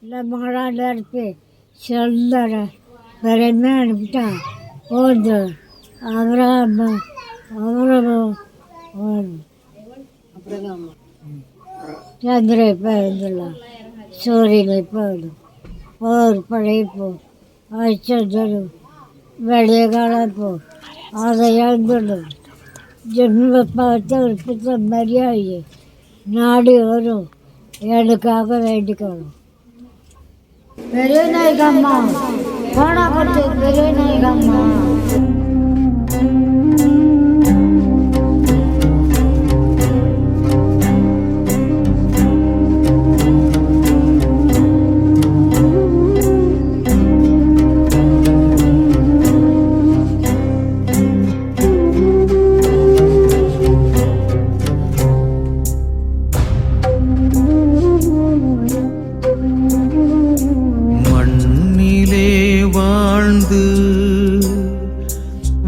La mangalarpe shallara beremen bita oldu Abraham Chandre pedla sori le pedu por palepo aichadaru velegalapo adayandulu ஜென்ம பார்த்து ஒரு புத்த மரியாதை நாடு வரும் எனக்காக வேண்டிக்கணும் பெரிய நாயகம்மா கோணாபுரத்து பெரிய நாயகம்மா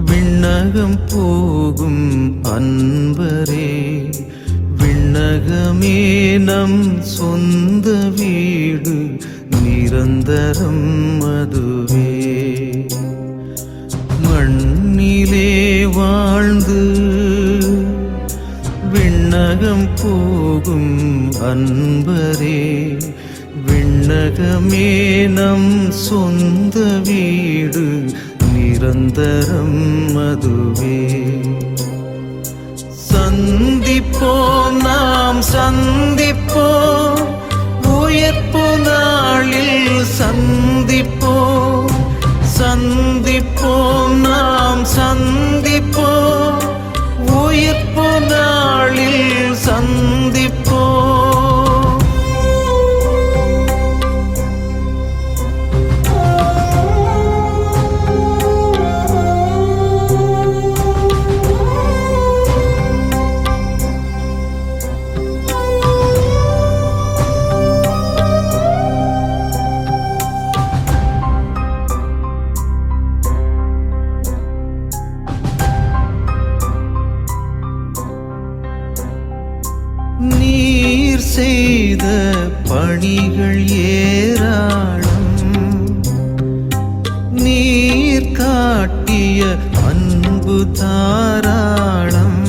விண்ணகம் போகும் அன்பரே விண்ணகமே நம் சொந்த வீடு நிரந்தரம் அதுவே மண்ணிலே வாழ்ந்து விண்ணகம் போகும் அன்பரே விண்ணகமே நம் சொந்த வீடு நிரந்தரம் அதுவே சந்திப்போம் நாம் சந்திப்போம் உயிர்ப்பு நாளில் சந்திப்போம் சந்திப்போம் நாம் சந்திப்போம் உயிர்ப்பு நாளில் சந்திப்போம் நீர் செய்த பணிகள் ஏராளம் நீர் காட்டிய அன்பு தாராளம்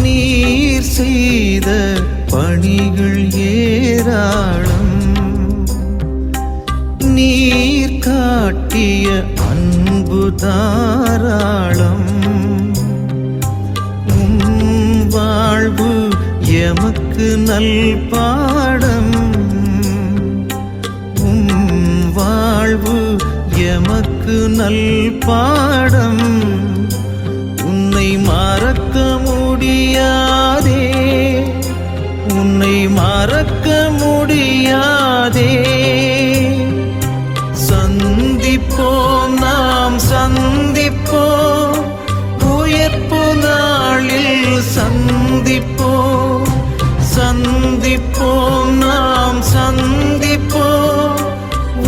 நீர் செய்த பணிகள் ஏராளம் நீர் காட்டிய அன்பு தாராளம் வாழ்வு எமக்கு நல் பாடம் வாழ்வு எமக்கு நல் பாடம் உன்னை மறக்க முடியாதே உன்னை மறக்க முடியாதே சந்திப்போம் நாம் சந்திப்போம் உயிர்ப்பு நாளில் சந்திப்போம் சந்திப்போம் நாம் சந்திப்போம்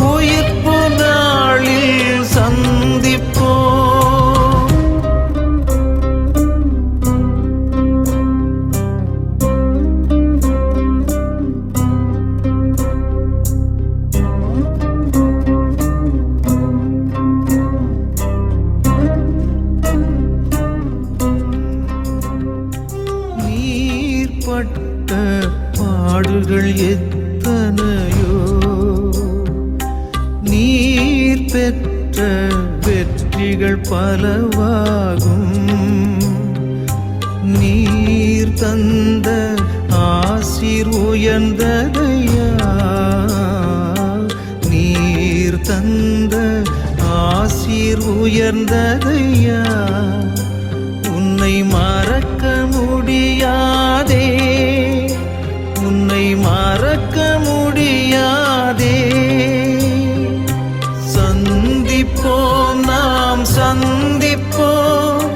உயிர்ப்பு நாளில் சந்திப்போம் பட்ட பாடுகள் எத்தனையோ நீர் பெற்ற வெற்றிகள் பலவாகும் நீர் தந்த ஆசீர் உயர்ந்ததையா நீர் தந்த ஆசீர் உயர்ந்ததையா உன்னை மறக்க முடியாதே உன்னை மறக்க முடியாதே சந்திப்போம் நாம் சந்திப்போம்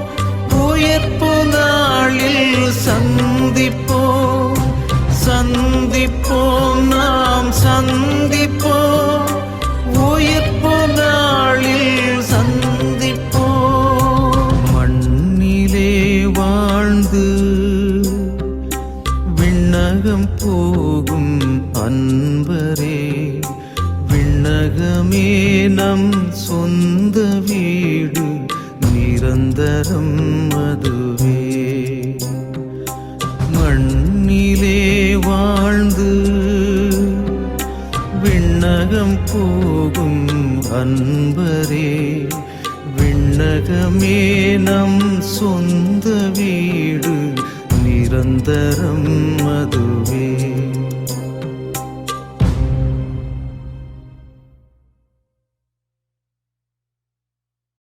உயிர்ப்பு நாளில் சந்திப்போம் சந்திப்போம் நாம் சந்திப்போம் உயிர்ப்பு நாளில் சந்திப்போம் மண்ணிலே வாழ்ந்து விண்ணகம் போகும் அன்பு நம் சொந்த வீடு நிரந்தரம் அதுவே. மண்ணிலே வாழ்ந்து விண்ணகம் போகும் அன்பரே, விண்ணகமே நம் சொந்த வீடு நிரந்தரம் அதுவே.